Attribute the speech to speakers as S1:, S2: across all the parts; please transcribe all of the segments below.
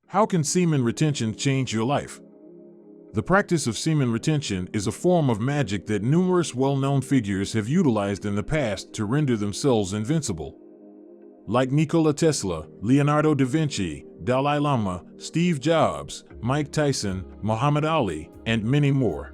S1: How can semen retention change your life? The practice of semen retention is a form of magic that numerous well-known figures have utilized in the past to render themselves invincible. Like Nikola Tesla, Leonardo Da Vinci, Dalai Lama, Steve Jobs, Mike Tyson, Muhammad Ali, and many more.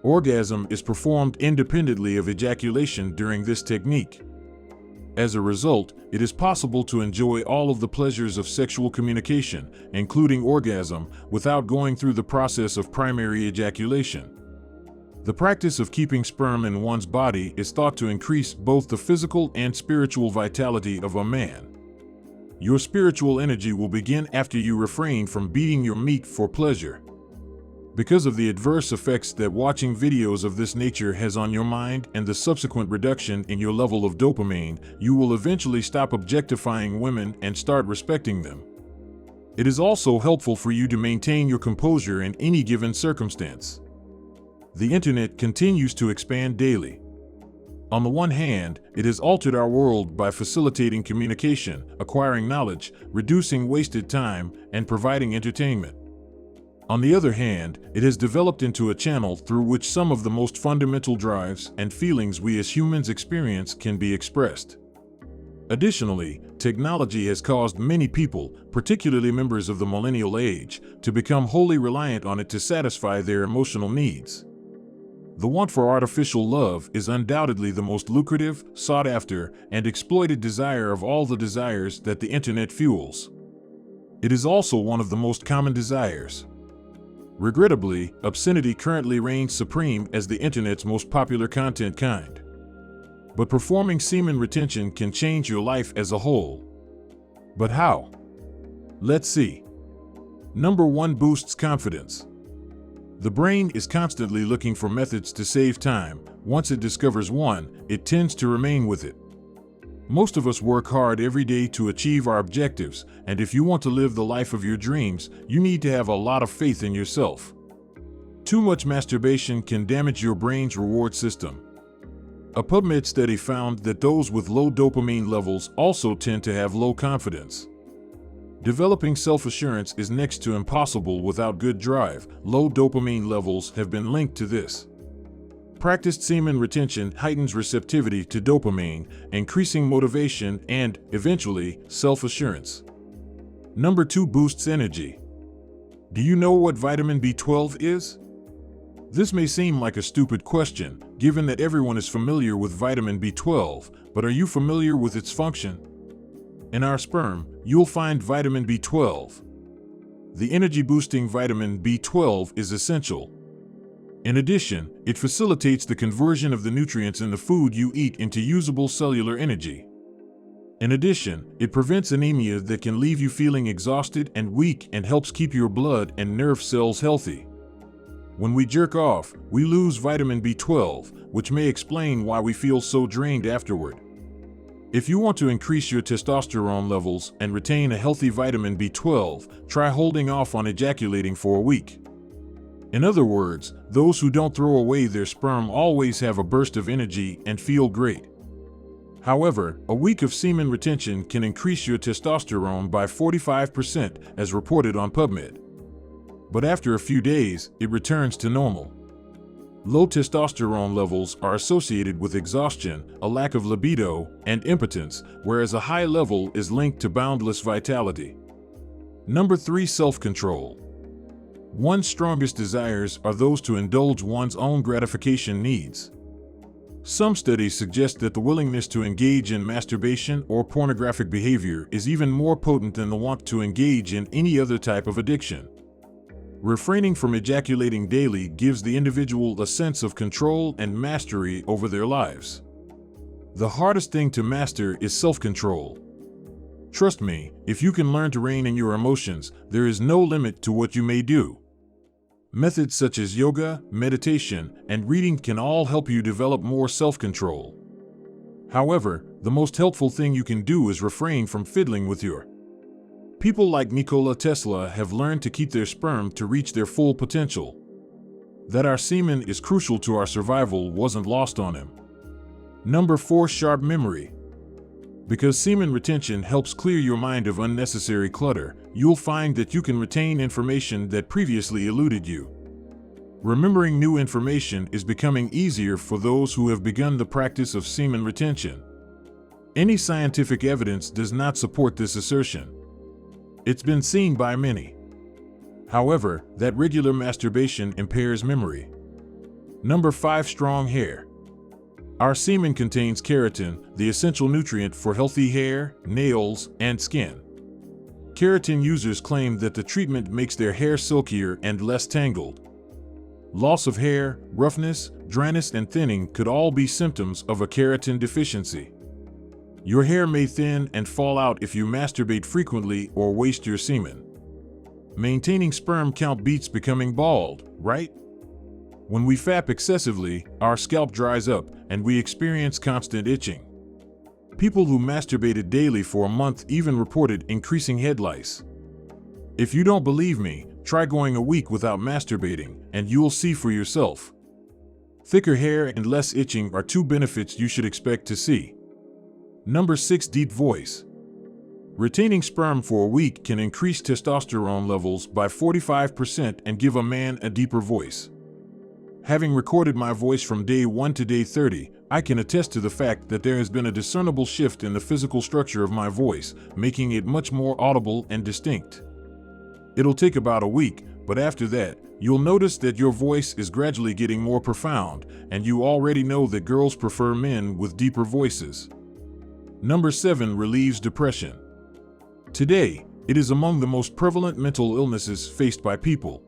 S1: Orgasm is performed independently of ejaculation during this technique. As a result, it is possible to enjoy all of the pleasures of sexual communication, including orgasm, without going through the process of primary ejaculation. The practice of keeping sperm in one's body is thought to increase both the physical and spiritual vitality of a man. Your spiritual energy will begin after you refrain from beating your meat for pleasure. Because of the adverse effects that watching videos of this nature has on your mind and the subsequent reduction in your level of dopamine, you will eventually stop objectifying women and start respecting them. It is also helpful for you to maintain your composure in any given circumstance. The internet continues to expand daily. On the one hand, it has altered our world by facilitating communication, acquiring knowledge, reducing wasted time, and providing entertainment. On the other hand, it has developed into a channel through which some of the most fundamental drives and feelings we as humans experience can be expressed. Additionally, technology has caused many people, particularly members of the millennial age, to become wholly reliant on it to satisfy their emotional needs. The want for artificial love is undoubtedly the most lucrative, sought after, and exploited desire of all the desires that the internet fuels. It is also one of the most common desires. Regrettably, obscenity currently reigns supreme as the internet's most popular content kind. But performing semen retention can change your life as a whole. But how? Let's see. Number 1, boosts confidence. The brain is constantly looking for methods to save time. Once it discovers one, it tends to remain with it. Most of us work hard every day to achieve our objectives, and if you want to live the life of your dreams, you need to have a lot of faith in yourself. Too much masturbation can damage your brain's reward system. A PubMed study found that those with low dopamine levels also tend to have low confidence. Developing self-assurance is next to impossible without good drive. Low dopamine levels have been linked to this. Practiced semen retention heightens receptivity to dopamine, increasing motivation and, eventually, self-assurance. Number 2, boosts energy. Do you know what vitamin B12 is? This may seem like a stupid question, given that everyone is familiar with vitamin B12, but are you familiar with its function? In our sperm, you'll find vitamin B12. The energy-boosting vitamin B12 is essential. In addition, it facilitates the conversion of the nutrients in the food you eat into usable cellular energy. In addition, it prevents anemia that can leave you feeling exhausted and weak and helps keep your blood and nerve cells healthy. When we jerk off, we lose vitamin B12, which may explain why we feel so drained afterward. If you want to increase your testosterone levels and retain a healthy vitamin B12, try holding off on ejaculating for a week. In other words, those who don't throw away their sperm always have a burst of energy and feel great. However, a week of semen retention can increase your testosterone by 45%, as reported on PubMed. But after a few days, it returns to normal. Low testosterone levels are associated with exhaustion, a lack of libido, and impotence, whereas a high level is linked to boundless vitality. Number 3, self-control. One's strongest desires are those to indulge one's own gratification needs. Some studies suggest that the willingness to engage in masturbation or pornographic behavior is even more potent than the want to engage in any other type of addiction. Refraining from ejaculating daily gives the individual a sense of control and mastery over their lives. The hardest thing to master is self-control. Trust me, if you can learn to rein in your emotions, there is no limit to what you may do. Methods such as yoga, meditation, and reading can all help you develop more self-control. However, the most helpful thing you can do is refrain from fiddling with your. People like Nikola Tesla have learned to keep their sperm to reach their full potential. That our semen is crucial to our survival wasn't lost on him. Number 4, sharp memory. Because semen retention helps clear your mind of unnecessary clutter, you'll find that you can retain information that previously eluded you. Remembering new information is becoming easier for those who have begun the practice of semen retention. Any scientific evidence does not support this assertion. It's been seen by many. However, that regular masturbation impairs memory. Number 5. Strong hair. Our semen contains keratin, the essential nutrient for healthy hair, nails, and skin. Keratin users claim that the treatment makes their hair silkier and less tangled. Loss of hair, roughness, dryness, and thinning could all be symptoms of a keratin deficiency. Your hair may thin and fall out if you masturbate frequently or waste your semen. Maintaining sperm count beats becoming bald, right? When we fap excessively, our scalp dries up and we experience constant itching. People who masturbated daily for a month even reported increasing head lice. If you don't believe me, try going a week without masturbating, and you'll see for yourself. Thicker hair and less itching are 2 benefits you should expect to see. Number 6. Deep voice. Retaining sperm for a week can increase testosterone levels by 45% and give a man a deeper voice. Having recorded my voice from day 1 to day 30, I can attest to the fact that there has been a discernible shift in the physical structure of my voice, making it much more audible and distinct. It'll take about a week, but after that, you'll notice that your voice is gradually getting more profound, and you already know that girls prefer men with deeper voices. Number 7. Relieves depression. Today, it is among the most prevalent mental illnesses faced by people.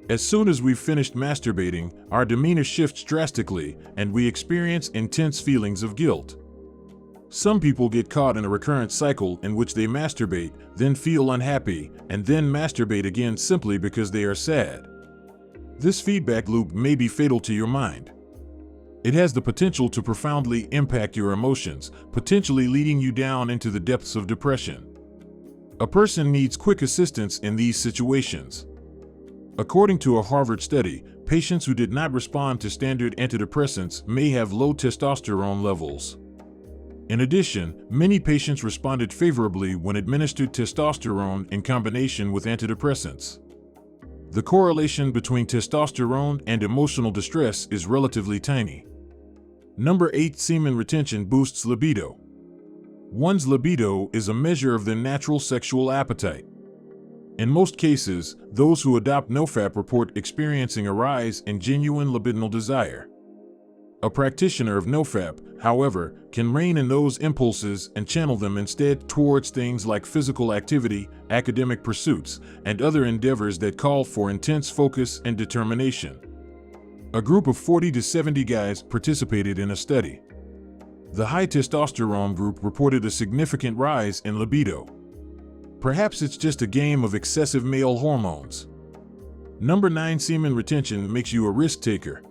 S1: As soon as we've finished masturbating, our demeanor shifts drastically, and we experience intense feelings of guilt. Some people get caught in a recurrent cycle in which they masturbate, then feel unhappy, and then masturbate again simply because they are sad. This feedback loop may be fatal to your mind. It has the potential to profoundly impact your emotions, potentially leading you down into the depths of depression. A person needs quick assistance in these situations. According to a Harvard study, patients who did not respond to standard antidepressants may have low testosterone levels. In addition, many patients responded favorably when administered testosterone in combination with antidepressants. The correlation between testosterone and emotional distress is relatively tiny. Number 8. Semen retention boosts libido. One's libido is a measure of their natural sexual appetite. In most cases, those who adopt nofap report experiencing a rise in genuine libidinal desire. A practitioner of nofap, however, can rein in those impulses and channel them instead towards things like physical activity, academic pursuits, and other endeavors that call for intense focus and determination. A group of 40 to 70 guys participated in a study. The high testosterone group reported a significant rise in libido. Perhaps it's just a game of excessive male hormones. Number 9. Semen retention makes you a risk taker.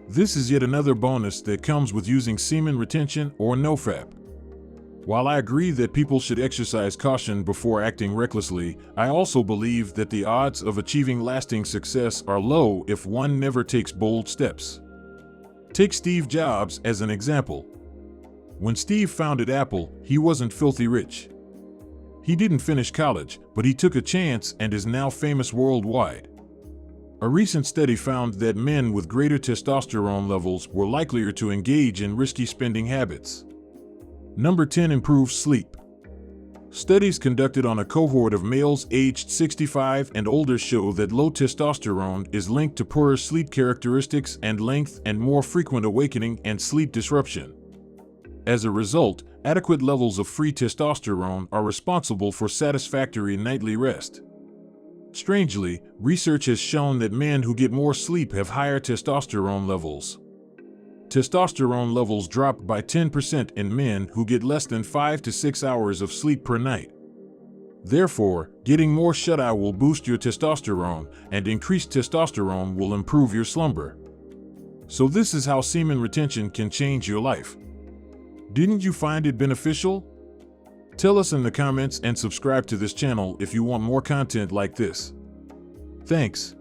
S1: This is yet another bonus that comes with using semen retention or nofap. While I agree that people should exercise caution before acting recklessly, I also believe that the odds of achieving lasting success are low if one never takes bold steps. Take Steve Jobs as an example. When Steve founded Apple, he wasn't filthy rich. He didn't finish college, but he took a chance and is now famous worldwide. A recent study found that men with greater testosterone levels were likelier to engage in risky spending habits. Number 10. Improves sleep. Studies conducted on a cohort of males aged 65 and older show that low testosterone is linked to poorer sleep characteristics and length and more frequent awakening and sleep disruption. As a result, adequate levels of free testosterone are responsible for satisfactory nightly rest. Strangely, research has shown that men who get more sleep have higher testosterone levels. Testosterone levels drop by 10% in men who get less than 5 to 6 hours of sleep per night. Therefore, getting more shut-eye will boost your testosterone, and increased testosterone will improve your slumber. So this is how semen retention can change your life. Didn't you find it beneficial? Tell us in the comments and subscribe to this channel if you want more content like this. Thanks.